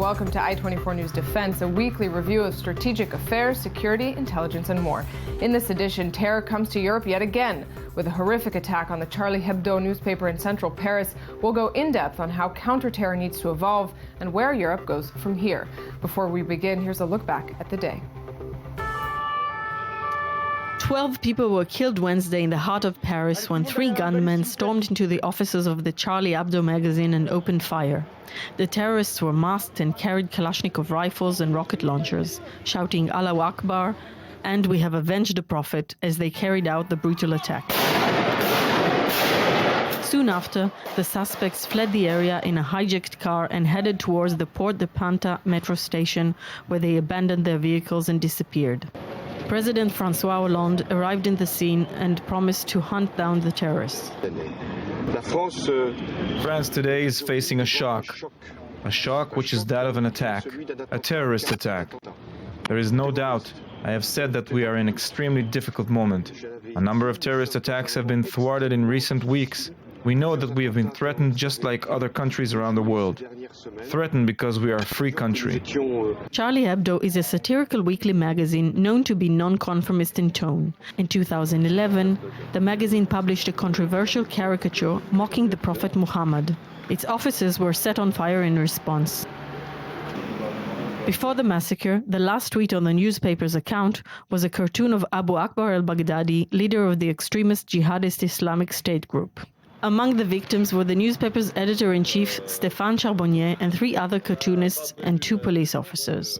welcome to I-24 News Defense, a weekly review of strategic affairs, security, intelligence, and more. In this edition, terror comes to Europe yet again. With a horrific attack on the Charlie Hebdo newspaper in central Paris, we'll go in-depth on how counter-terror needs to evolve and where Europe goes from here. Before we begin, here's a look back at the day. 12 people were killed Wednesday in the heart of Paris when 3 gunmen stormed into the offices of the Charlie Hebdo magazine and opened fire. The terrorists were masked and carried Kalashnikov rifles and rocket launchers, shouting Allahu Akbar and "We have avenged the Prophet" as they carried out the brutal attack. Soon after, the suspects fled the area in a hijacked car and headed towards the Port de Panta metro station, where they abandoned their vehicles and disappeared. President François Hollande arrived in the scene and promised to hunt down the terrorists. France today is facing a shock which is that of an attack, a terrorist attack. There is no doubt. I have said that we are in an extremely difficult moment. A number of terrorist attacks have been thwarted in recent weeks. We know that we have been threatened just like other countries around the world. Threatened because we are a free country. Charlie Hebdo is a satirical weekly magazine known to be non-conformist in tone. In 2011, the magazine published a controversial caricature mocking the Prophet Muhammad. Its offices were set on fire in response. Before the massacre, the last tweet on the newspaper's account was a cartoon of Abu Akbar al-Baghdadi, leader of the extremist jihadist Islamic State group. Among the victims were the newspaper's editor-in-chief, Stéphane Charbonnier, and 3 other cartoonists and 2 police officers.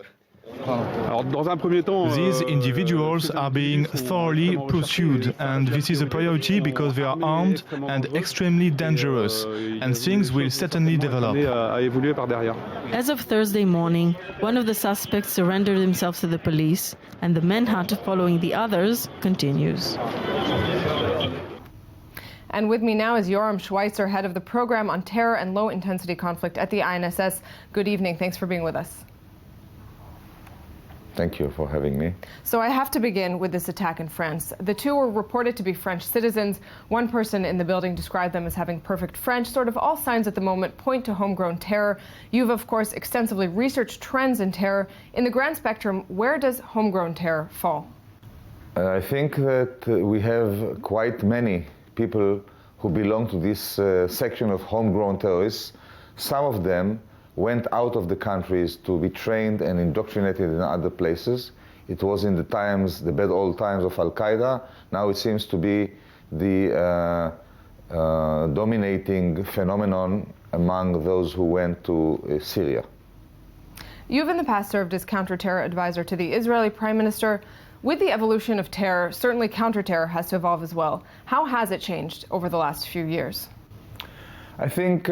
These individuals are being thoroughly pursued, and this is a priority because they are armed and extremely dangerous, and things will certainly develop. As of Thursday morning, one of the suspects surrendered himself to the police, and the manhunt following the others continues. And with me now is Yoram Schweitzer, head of the program on terror and low-intensity conflict at the INSS. Good evening. Thanks for being with us. Thank you for having me. So I have to begin with this attack in France. The 2 were reported to be French citizens. One person in the building described them as having perfect French. Sort of all signs at the moment point to homegrown terror. You've, of course, extensively researched trends in terror. In the grand spectrum, where does homegrown terror fall? I think that we have quite many people who belong to this section of homegrown terrorists. Some of them went out of the countries to be trained and indoctrinated in other places. It was in the bad old times of Al-Qaeda. Now it seems to be the dominating phenomenon among those who went to Syria. You've in the past served as counter-terror advisor to the Israeli Prime Minister. With the evolution of terror, certainly counter-terror has to evolve as well. How has it changed over the last few years? I think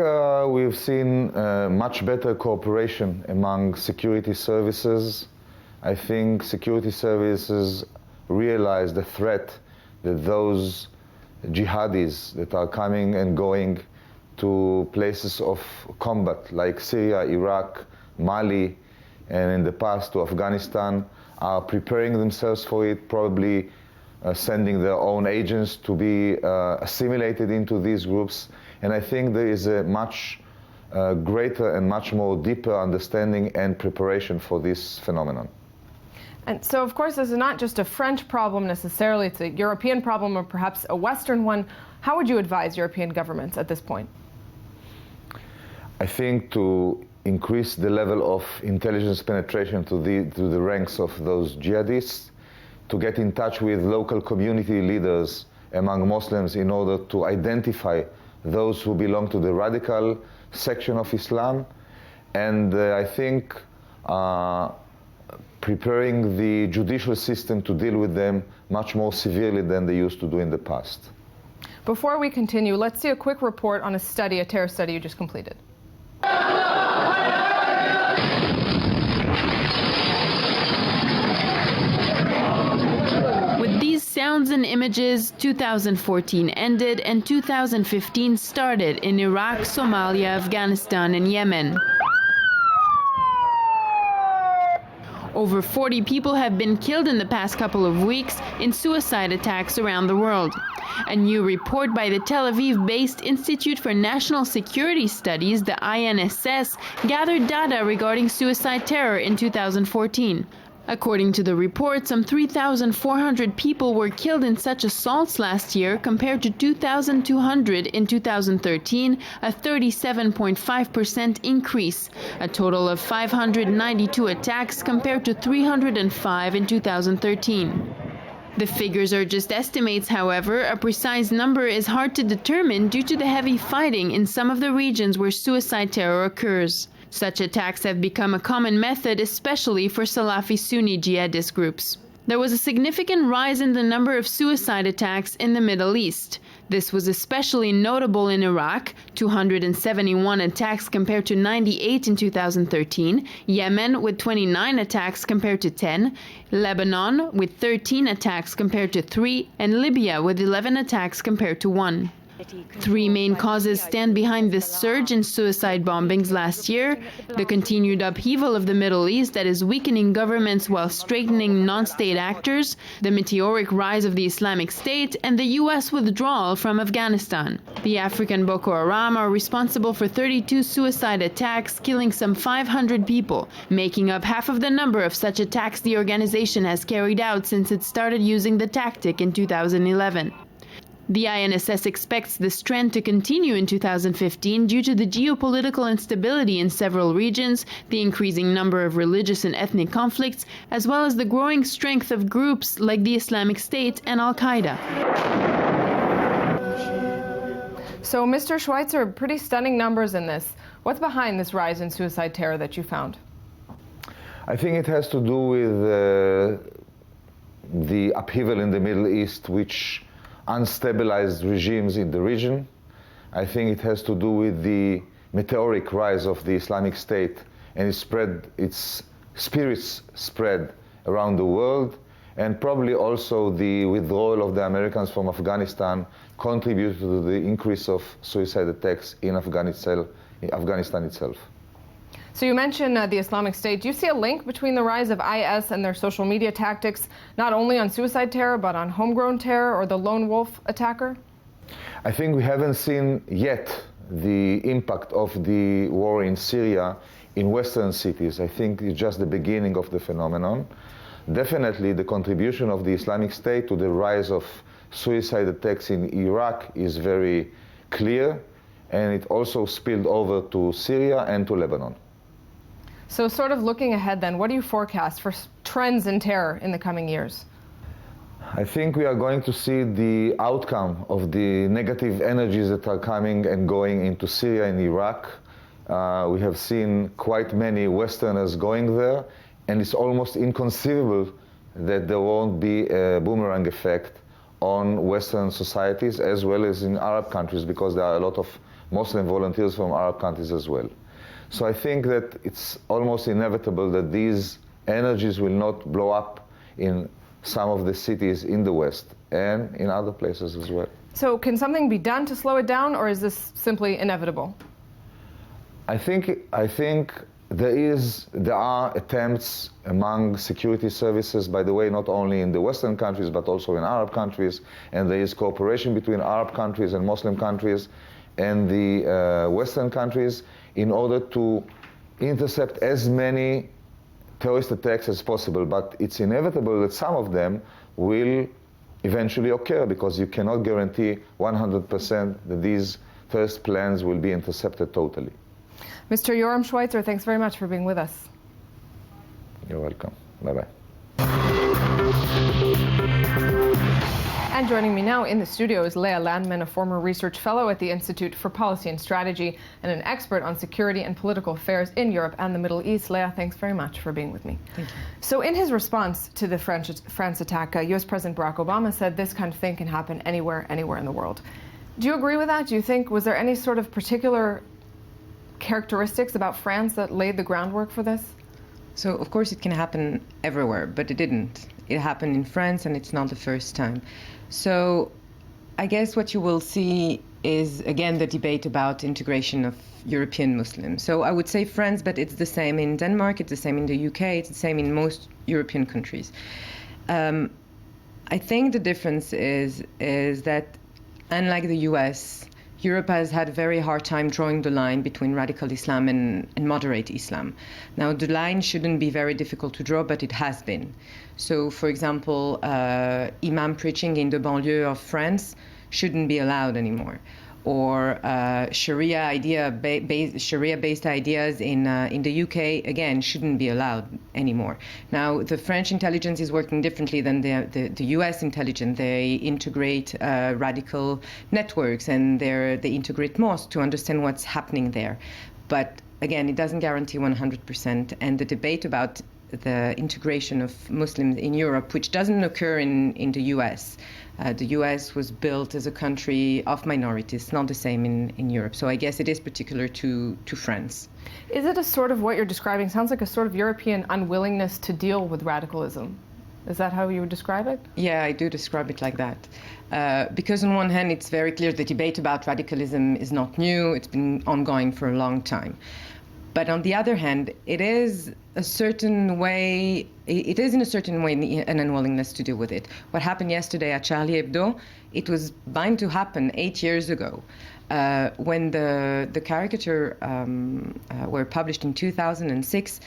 we've seen much better cooperation among security services. I think security services realize the threat that those jihadis that are coming and going to places of combat like Syria, Iraq, Mali, and in the past to Afghanistan, are preparing themselves for it, probably sending their own agents to be assimilated into these groups. And I think there is a much greater and much more deeper understanding and preparation for this phenomenon. And so, of course, this is not just a French problem necessarily, it's a European problem or perhaps a Western one. How would you advise European governments at this point? I think to increase the level of intelligence penetration to the ranks of those jihadists, to get in touch with local community leaders among Muslims in order to identify those who belong to the radical section of Islam, and I think preparing the judicial system to deal with them much more severely than they used to do in the past. Before we continue, let's see a quick report on a terror study you just completed. With these sounds and images, 2014 ended and 2015 started in Iraq, Somalia, Afghanistan, and Yemen. Over 40 people have been killed in the past couple of weeks in suicide attacks around the world. A new report by the Tel Aviv-based Institute for National Security Studies, the INSS, gathered data regarding suicide terror in 2014. According to the report, some 3,400 people were killed in such assaults last year compared to 2,200 in 2013, a 37.5% increase. A total of 592 attacks compared to 305 in 2013. The figures are just estimates, however. A precise number is hard to determine due to the heavy fighting in some of the regions where suicide terror occurs. Such attacks have become a common method, especially for Salafi Sunni jihadist groups. There was a significant rise in the number of suicide attacks in the Middle East. This was especially notable in Iraq, 271 attacks compared to 98 in 2013, Yemen with 29 attacks compared to 10, Lebanon with 13 attacks compared to 3, and Libya with 11 attacks compared to 1. Three main causes stand behind this surge in suicide bombings last year: the continued upheaval of the Middle East that is weakening governments while straightening non-state actors, the meteoric rise of the Islamic State, and the U.S. withdrawal from Afghanistan. The African Boko Haram are responsible for 32 suicide attacks, killing some 500 people, making up half of the number of such attacks the organization has carried out since it started using the tactic in 2011. The INSS expects this trend to continue in 2015 due to the geopolitical instability in several regions, the increasing number of religious and ethnic conflicts, as well as the growing strength of groups like the Islamic State and Al-Qaeda. So, Mr. Schweitzer, pretty stunning numbers in this. What's behind this rise in suicide terror that you found? I think it has to do with the upheaval in the Middle East, which unstabilized regimes in the region. I think it has to do with the meteoric rise of the Islamic State and its spirits spread around the world, and probably also the withdrawal of the Americans from Afghanistan contributed to the increase of suicide attacks in Afghanistan itself. So you mentioned the Islamic State. Do you see a link between the rise of IS and their social media tactics, not only on suicide terror, but on homegrown terror or the lone wolf attacker? I think we haven't seen yet the impact of the war in Syria in Western cities. I think it's just the beginning of the phenomenon. Definitely the contribution of the Islamic State to the rise of suicide attacks in Iraq is very clear, and it also spilled over to Syria and to Lebanon. So sort of looking ahead then, what do you forecast for trends in terror in the coming years? I think we are going to see the outcome of the negative energies that are coming and going into Syria and Iraq. We have seen quite many Westerners going there, and it's almost inconceivable that there won't be a boomerang effect on Western societies as well as in Arab countries, because there are a lot of Muslim volunteers from Arab countries as well. So I think that it's almost inevitable that these energies will not blow up in some of the cities in the West and in other places as well. So can something be done to slow it down, or is this simply inevitable? I think there are attempts among security services, by the way, not only in the Western countries but also in Arab countries, and there is cooperation between Arab countries and Muslim countries and the Western countries in order to intercept as many terrorist attacks as possible. But it's inevitable that some of them will eventually occur, because you cannot guarantee 100% that these terrorist plans will be intercepted totally. Mr. Yoram Schweitzer, thanks very much for being with us. You're welcome. Bye-bye. And joining me now in the studio is Leah Landman, a former research fellow at the Institute for Policy and Strategy and an expert on security and political affairs in Europe and the Middle East. Leah, thanks very much for being with me. Thank you. So in his response to the France attack, U.S. President Barack Obama said this kind of thing can happen anywhere in the world. Do you agree with that? Do you think, was there any sort of particular characteristics about France that laid the groundwork for this? So, of course, it can happen everywhere, but it didn't. It happened in France, and it's not the first time. So, I guess what you will see is again the debate about integration of European Muslims. So I would say France, but it's the same in Denmark, it's the same in the UK, it's the same in most European countries. I think the difference is that unlike the US, Europe has had a very hard time drawing the line between radical Islam and moderate Islam. Now, the line shouldn't be very difficult to draw, but it has been. So, for example, imam preaching in the banlieue of France shouldn't be allowed anymore. Or Sharia-based ideas in the UK, again, shouldn't be allowed anymore. Now, the French intelligence is working differently than the US intelligence. They integrate radical networks and they integrate mosques to understand what's happening there. But again, it doesn't guarantee 100%. And the debate about the integration of Muslims in Europe, which doesn't occur in the US. The US was built as a country of minorities, not the same in Europe. So I guess it is particular to France. Is it a sort of what you're describing? Sounds like a sort of European unwillingness to deal with radicalism. Is that how you would describe it? Yeah, I do describe it like that. Because on one hand, it's very clear the debate about radicalism is not new. It's been ongoing for a long time. But on the other hand, it is in a certain way an unwillingness to deal with it. What happened yesterday at Charlie Hebdo, it was bound to happen 8 years ago. When the caricature were published in 2006,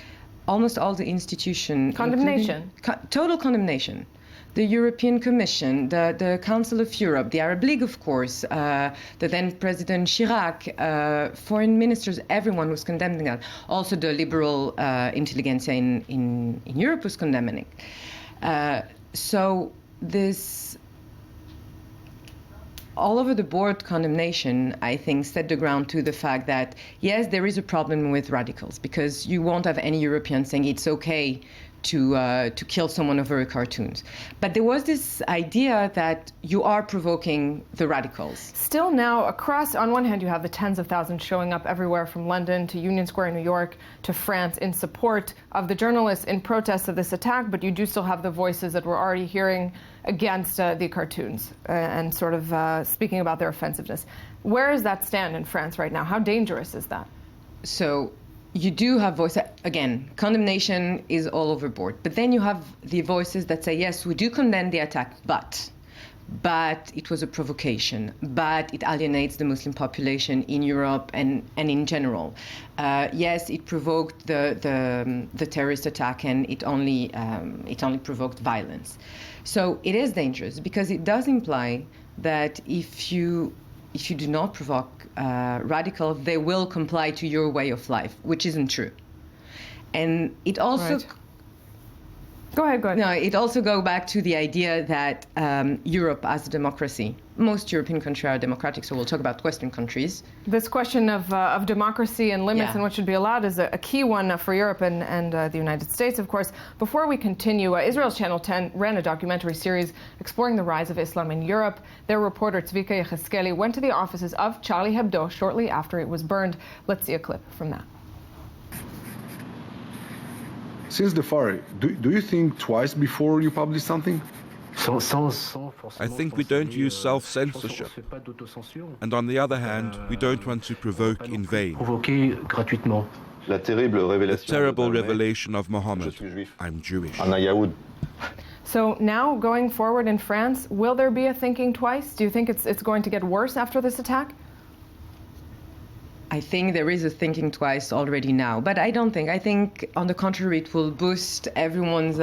almost all the institutions... Condemnation. Total condemnation. The European Commission, the Council of Europe, the Arab League, of course, the then President Chirac, foreign ministers, everyone was condemning that. Also the liberal intelligentsia in Europe was condemning it. So this all over the board condemnation, I think, set the ground to the fact that, yes, there is a problem with radicals, because you won't have any European saying it's okay to kill someone over cartoons. But there was this idea that you are provoking the radicals. Still now, across, on one hand, you have the tens of thousands showing up everywhere from London to Union Square in New York to France in support of the journalists in protest of this attack, but you do still have the voices that we're already hearing against the cartoons and sort of speaking about their offensiveness. Where does that stand in France right now? How dangerous is that? So you do have voices. Again, condemnation is all over board. But then you have the voices that say, yes, we do condemn the attack, but it was a provocation, but it alienates the Muslim population in Europe and in general. Yes, it provoked the terrorist attack, and it only provoked violence. So it is dangerous, because it does imply that if you do not provoke radicals, they will comply to your way of life, which isn't true. And it also... Right. Go ahead. No, it also goes back to the idea that Europe as a democracy, most European countries are democratic, so we'll talk about Western countries. This question of democracy and limits and what should be allowed is a key one for Europe and the United States, of course. Before we continue, Israel's Channel 10 ran a documentary series exploring the rise of Islam in Europe. Their reporter Tzvika Yechezkeli went to the offices of Charlie Hebdo shortly after it was burned. Let's see a clip from that. Since the fire, do you think twice before you publish something? I think we don't use self-censorship. And on the other hand, we don't want to provoke in vain. The terrible revelation of Muhammad, I'm Jewish. So now, going forward in France, will there be a thinking twice? Do you think it's going to get worse after this attack? I think there is a thinking twice already now, but I think, on the contrary, it will boost everyone's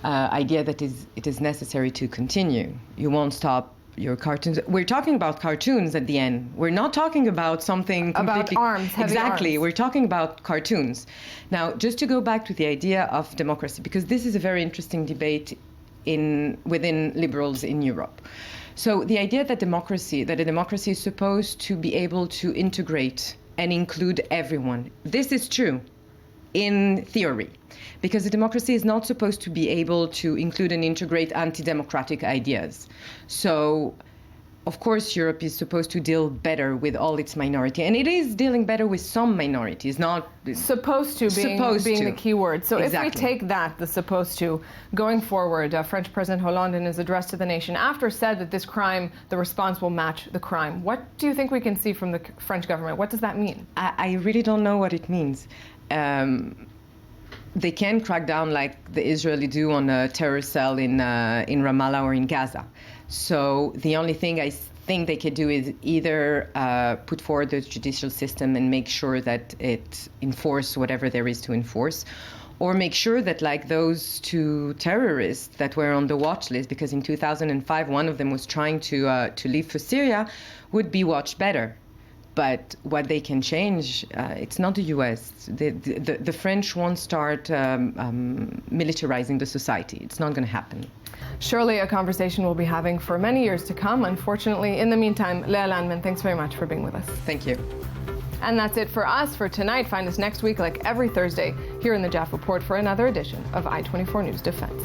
idea that it is necessary to continue. You won't stop your cartoons. We're talking about cartoons at the end. We're not talking about something completely... About arms, heavy Exactly, arms. We're talking about cartoons. Now, just to go back to the idea of democracy, because this is a very interesting debate within liberals in Europe. So the idea that a democracy is supposed to be able to integrate and include everyone, this is true in theory, because a democracy is not supposed to be able to include and integrate anti-democratic ideas. So of course, Europe is supposed to deal better with all its minority, and it is dealing better with some minorities, not supposed to being the key word. So exactly. If we take that, the supposed to, going forward, French President Hollande in his address to the nation, after said that this crime, the response will match the crime. What do you think we can see from the French government? What does that mean? I really don't know what it means. They can crack down like the Israelis do on a terror cell in Ramallah or in Gaza. So the only thing I think they could do is either put forward the judicial system and make sure that it enforces whatever there is to enforce, or make sure that like those two terrorists that were on the watch list, because in 2005 one of them was trying to leave for Syria, would be watched better. But what they can change, it's not the U.S. The French won't start militarizing the society. It's not going to happen. Surely a conversation we'll be having for many years to come, unfortunately. In the meantime, Leah Landman, thanks very much for being with us. Thank you. And that's it for us for tonight. Find us next week, like every Thursday, here in the Jaffa Port for another edition of I-24 News Defense.